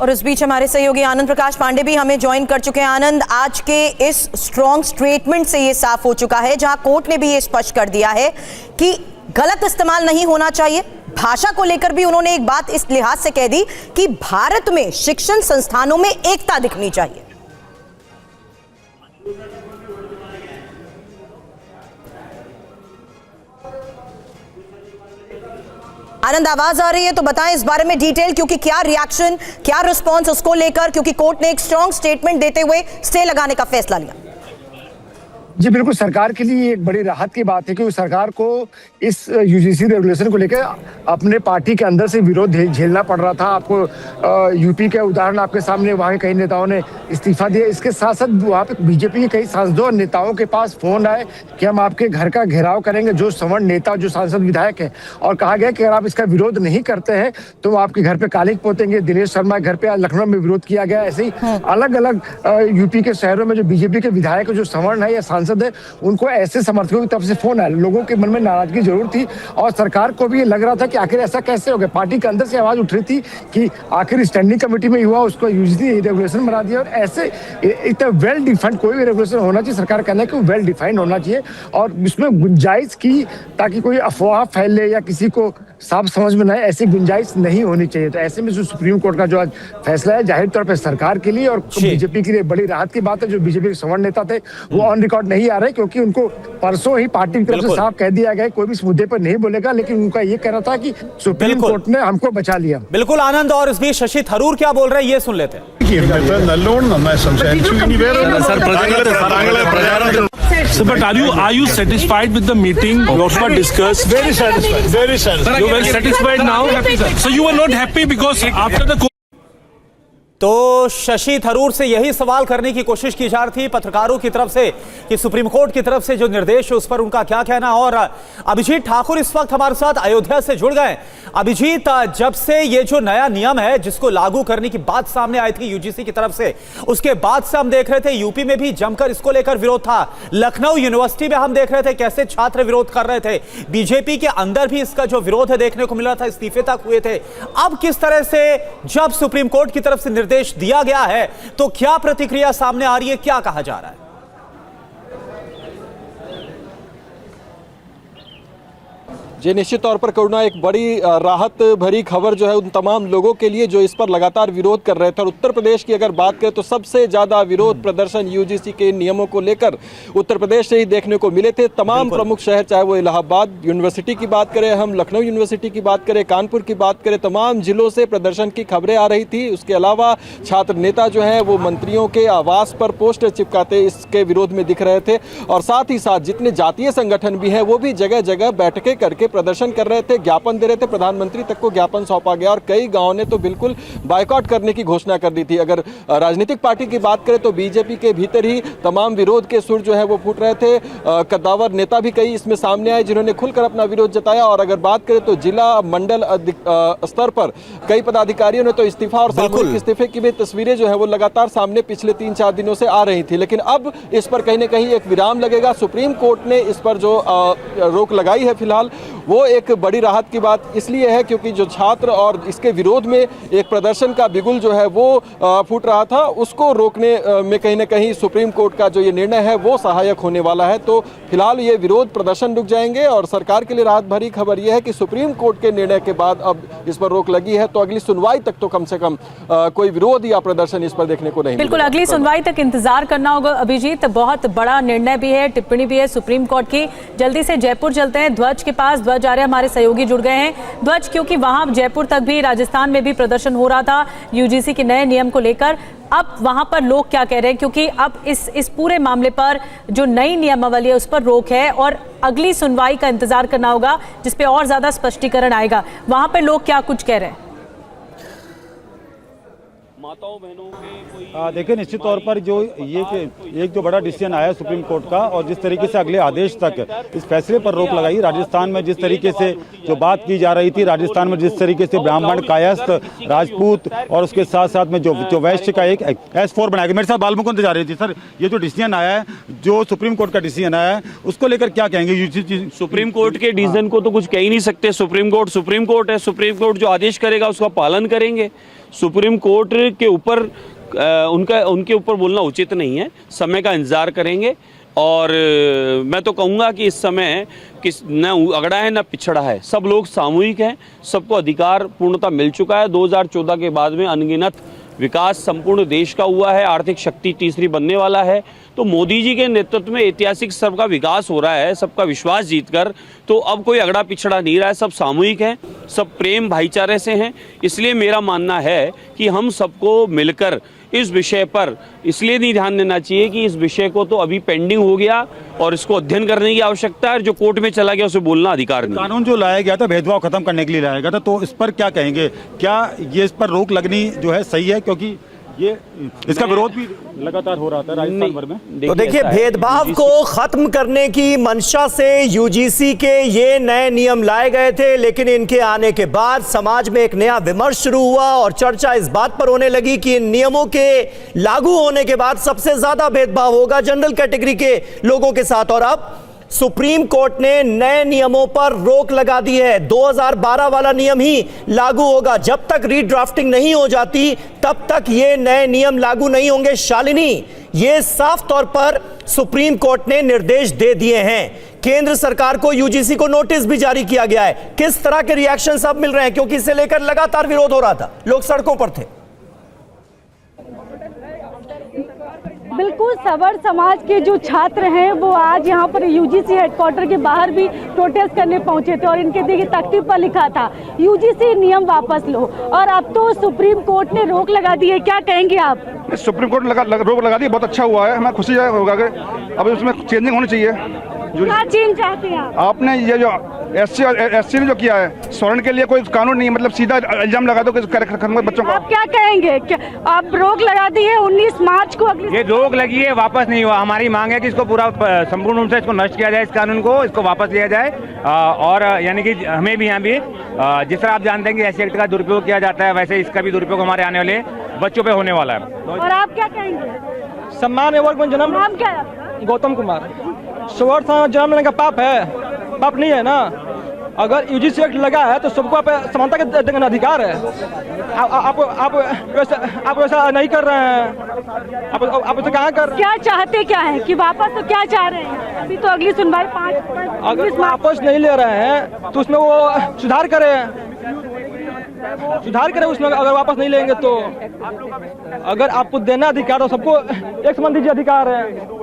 और इस बीच हमारे सहयोगी आनंद प्रकाश पांडे भी हमें ज्वाइन कर चुके हैं। आनंद, आज के इस स्ट्रॉन्ग स्टेटमेंट से ये साफ हो चुका है, जहां कोर्ट ने भी ये स्पष्ट कर दिया है कि गलत इस्तेमाल नहीं होना चाहिए। भाषा को लेकर भी उन्होंने एक बात इस लिहाज से कह दी कि भारत में शिक्षण संस्थानों में एकता दिखनी चाहिए। आनंद, आवाज आ रही है तो बताएं इस बारे में डिटेल, क्योंकि क्या रिएक्शन, क्या रिस्पांस उसको लेकर, क्योंकि कोर्ट ने एक स्ट्रॉन्ग स्टेटमेंट देते हुए स्टे लगाने का फैसला लिया। जी बिल्कुल, सरकार के लिए एक बड़ी राहत की बात है कि सरकार को इस यूजीसी रेगुलेशन को लेकर अपने पार्टी के अंदर से विरोध झेलना पड़ रहा था। आपको यूपी के उदाहरण आपके सामने, वहाँ के कई नेताओं ने इस्तीफा दिया। इसके साथ साथ वहाँ पे बीजेपी के कई सांसदों और नेताओं के पास फोन आए कि हम आपके घर का घेराव करेंगे, जो सवर्ण नेता, जो सांसद विधायक है, और कहा गया कि अगर आप इसका विरोध नहीं करते हैं तो आपके घर पे कालिक पोतेंगे। दिनेश शर्मा के घर पे लखनऊ में विरोध किया गया। ऐसे ही अलग अलग यूपी के शहरों में जो बीजेपी के विधायक, जो सवर्ण है या सांसद है, उनको ऐसे समर्थकों की तरफ से फोन आया। लोगों के मन में नाराजगी जरूर थी और सरकार को भी ये लग रहा था कि आखिर ऐसा कैसे हो गया। पार्टी के अंदर से आवाज उठ रही थी कि आखिर स्टैंडिंग कमेटी में हुआ, उसको यूजीसी रेगुलेशन बना दिया। और ऐसे इतना वेल डिफाइंड कोई भी रेगुलेशन होना चाहिए, सरकार कहना है कि वेल डिफाइंड होना चाहिए और इसमें गुंजाइश की, ताकि कोई अफवाह फैले या किसी को साफ समझ में ना आए, ऐसी गुंजाइश नहीं होनी चाहिए। तो ऐसे में जो सुप्रीम कोर्ट का जो आज फैसला है, जाहिर तौर पर सरकार के लिए और बीजेपी के लिए बड़ी राहत की बात है। जो बीजेपी के सवर्ण नेता थे वो ऑन रिकॉर्ड नहीं आ रहे, क्योंकि उनको परसों ही पार्टी की तरफ से साफ कह दिया गया कोई भी इस मुद्दे पर नहीं बोलेगा। लेकिन उनका ये कहना था कि सुप्रीम कोर्ट ने हमको बचा लिया। बिल्कुल आनंद, और इस बीच शशि थरूर क्या बोल रहे हैं ये सुन लेते हैं। So, but are you satisfied with the meeting? What was discussed? Very satisfied. Very satisfied. You are satisfied now? So you were not happy because after the तो शशि थरूर से यही सवाल करने की कोशिश की जा रही थी पत्रकारों की तरफ से कि सुप्रीम कोर्ट की तरफ से जो निर्देश है उस पर उनका क्या कहना। और अभिजीत ठाकुर इस वक्त हमारे साथ अयोध्या से जुड़ गए। अभिजीत, जब से ये जो नया नियम है जिसको लागू करने की बात सामने आई थी यूजीसी की तरफ से, उसके बाद से हम देख रहे थे यूपी में भी जमकर इसको लेकर विरोध था। लखनऊ यूनिवर्सिटी में हम देख रहे थे कैसे छात्र विरोध कर रहे थे। बीजेपी के अंदर भी इसका जो विरोध है देखने को मिल रहा था, इस्तीफे तक हुए थे। अब किस तरह से जब सुप्रीम कोर्ट की तरफ से निर्देश दिया गया है तो क्या प्रतिक्रिया सामने आ रही है, क्या कहा जा रहा है? जी निश्चित तौर पर करुणा, एक बड़ी राहत भरी खबर जो है उन तमाम लोगों के लिए जो इस पर लगातार विरोध कर रहे थे। और उत्तर प्रदेश की अगर बात करें तो सबसे ज़्यादा विरोध प्रदर्शन यूजीसी के नियमों को लेकर उत्तर प्रदेश से ही देखने को मिले थे। तमाम प्रमुख शहर, चाहे वो इलाहाबाद यूनिवर्सिटी की बात करें, हम लखनऊ यूनिवर्सिटी की बात करें, कानपुर की बात करें, तमाम जिलों से प्रदर्शन की खबरें आ रही थी। उसके अलावा छात्र नेता जो हैं वो मंत्रियों के आवास पर पोस्टर चिपकाते इसके विरोध में दिख रहे थे। और साथ ही साथ जितने जातीय संगठन भी हैं वो भी जगह जगह बैठकें करके प्रदर्शन कर रहे थे, ज्ञापन दे रहे थे। प्रधानमंत्री तक को ज्ञापन सौंपा गया और कई गांवों ने तो बिल्कुल बायकॉट करने की घोषणा कर दी थी। अगर राजनीतिक पार्टी की बात करें तो बीजेपी के भीतर ही तमाम विरोध के सुर जो है वो फूट रहे थे। कद्दावर नेता भी कई इसमें सामने आए जिन्होंने खुलकर अपना विरोध जताया। और अगर बात करें तो जिला मंडल स्तर पर कई पदाधिकारियों ने तो इस्तीफा और सामूहिक इस्तीफे की भी तस्वीरें जो है वो लगातार सामने पिछले 3-4 दिनों से आ रही थी। लेकिन अब इस पर कहीं ना कहीं एक विराम लगेगा। सुप्रीम कोर्ट ने इस पर जो रोक लगाई है फिलहाल, वो एक बड़ी राहत की बात इसलिए है क्योंकि जो छात्र और इसके विरोध में एक प्रदर्शन का बिगुल जो है वो फूट रहा था, उसको रोकने में कहीं ना कहीं सुप्रीम कोर्ट का जो ये निर्णय है वो सहायक होने वाला है। तो फिलहाल ये विरोध प्रदर्शन रुक जाएंगे और सरकार के लिए राहत भरी खबर यह है कि सुप्रीम कोर्ट के निर्णय के बाद अब इस पर रोक लगी है, तो अगली सुनवाई तक तो कम से कम कोई विरोध या प्रदर्शन इस पर देखने को नहीं। बिल्कुल, अगली सुनवाई तक इंतजार करना होगा। अभिजीत, बहुत बड़ा निर्णय भी है, टिप्पणी भी है सुप्रीम कोर्ट की। जल्दी से जयपुर चलते हैं, ध्वज के पास। ध्वज आ रहे हमारे सहयोगी जुड़ गए हैं। ध्वज, क्योंकि वहां जयपुर तक भी, राजस्थान में भी प्रदर्शन हो रहा था यूजीसी के नए नियम को लेकर, अब वहां पर लोग क्या कह रहे हैं? क्योंकि अब इस पूरे मामले पर जो नई नियमावली है उस पर रोक है और अगली सुनवाई का इंतजार करना होगा जिसपे और ज्यादा स्पष्टीकरण आएगा। वहां पर लोग क्या कुछ कह रहे हैं? माताओं बहनों के देखिए, निश्चित तौर पर जो ये एक जो बड़ा डिसीजन आया सुप्रीम कोर्ट का और जिस तरीके से अगले आदेश तक इस फैसले पर रोक लगाई, राजस्थान में जिस तरीके से जो बात की जा रही थी, राजस्थान में जिस तरीके से ब्राह्मण, कायस्थ, राजपूत और उसके साथ साथ में जो वैश्य का एक S4 बनाया गया। मेरे साथ बालमुकुंद जा रही थी। सर, ये जो डिसीजन आया है, जो सुप्रीम कोर्ट का डिसीजन आया है, उसको लेकर क्या कहेंगे? सुप्रीम कोर्ट के डिसीजन को तो कुछ कह ही नहीं सकते। सुप्रीम कोर्ट है। सुप्रीम कोर्ट जो आदेश करेगा उसका पालन करेंगे। सुप्रीम कोर्ट के ऊपर उनके ऊपर बोलना उचित नहीं है। समय का इंतज़ार करेंगे और मैं तो कहूँगा कि इस समय न अगड़ा है न पिछड़ा है, सब लोग सामूहिक हैं, सबको अधिकार पूर्णता मिल चुका है। 2014 के बाद में अनगिनत विकास संपूर्ण देश का हुआ है, आर्थिक शक्ति तीसरी बनने वाला है। तो मोदी जी के नेतृत्व में ऐतिहासिक सबका विकास हो रहा है, सबका विश्वास जीतकर। तो अब कोई अगड़ा पिछड़ा नहीं रहा है, सब सामूहिक हैं, सब प्रेम भाईचारे से हैं। इसलिए मेरा मानना है कि हम सबको मिलकर इस विषय पर इसलिए नहीं ध्यान देना चाहिए कि इस विषय को तो अभी पेंडिंग हो गया और इसको अध्ययन करने की आवश्यकता है। जो कोर्ट में चला गया उसे बोलना अधिकार नहीं। कानून जो लाया गया था भेदभाव खत्म करने के लिए लाया गया था, तो इस पर क्या कहेंगे? क्या ये इस पर रोक लगनी जो है सही है? क्योंकि ये इसका विरोध भी लगातार हो रहा था राजस्थान भर में। तो देखिए, भेदभाव को खत्म करने की मंशा से यूजीसी के ये नए नियम लाए गए थे, लेकिन इनके आने के बाद समाज में एक नया विमर्श शुरू हुआ और चर्चा इस बात पर होने लगी कि इन नियमों के लागू होने के बाद सबसे ज्यादा भेदभाव होगा जनरल कैटेगरी के लोगों के साथ। और अब सुप्रीम कोर्ट ने नए नियमों पर रोक लगा दी है। 2012 वाला नियम ही लागू होगा। जब तक रीड्राफ्टिंग नहीं हो जाती तब तक ये नए नियम लागू नहीं होंगे। शालिनी, ये साफ तौर पर सुप्रीम कोर्ट ने निर्देश दे दिए हैं। केंद्र सरकार को, यूजीसी को नोटिस भी जारी किया गया है। किस तरह के रिएक्शन सब मिल रहे हैं? क्योंकि इसे लेकर लगातार विरोध हो रहा था, लोग सड़कों पर थे। बिल्कुल, सवर समाज के जो छात्र हैं वो आज यहाँ पर यूजीसी हेडक्वार्टर के बाहर भी प्रोटेस्ट करने पहुंचे थे और इनके देखिए तख्ती पर लिखा था यूजीसी नियम वापस लो। और अब तो सुप्रीम कोर्ट ने रोक लगा दी है, क्या कहेंगे आप? सुप्रीम कोर्ट ने रोक लगा दी, बहुत अच्छा हुआ है, हमें खुशी होगा कि अब उसमें चेंजिंग होनी चाहिए। क्या चेंज चाहते हैं आप? आपने ये जो एससी ने जो किया है, स्वर्ण के लिए कोई कानून नहीं, मतलब सीधा इल्जाम लगा दो बच्चों को। आप क्या कहेंगे? आप रोक लगा दी है 19 मार्च को, अगली ये रोक लगी है, वापस नहीं हुआ। हमारी मांग है कि इसको पूरा संपूर्ण रूप से इसको नष्ट किया जाए, इस कानून को, इसको वापस लिया जाए। और यानी कि हमें भी यहाँ भी जिस तरह आप जानते हैं कि एससी एक्ट का दुरुपयोग किया जाता है, वैसे इसका भी दुरुपयोग हमारे आने वाले बच्चों पे होने वाला है। और आप क्या कहेंगे? सम्मान वर्ग में जन्म, नाम क्या है? गौतम कुमार। स्वर्ण जन्म लेने का पाप है? पाप नहीं है ना। अगर यूजीसी एक्ट लगा है तो सबको समानता का अधिकार है। आप वैसा नहीं कर रहे हैं। आप ऐसा कहाँ कर? क्या चाहते क्या है कि वापस? तो क्या चाह रहे हैं? अभी तो अगली सुनवाई 5 अगर वापस नहीं ले रहे हैं तो उसमें वो सुधार करें उसमें। अगर वापस नहीं लेंगे तो अगर आपको देना अधिकार तो सबको एक समान दीजिए अधिकार है।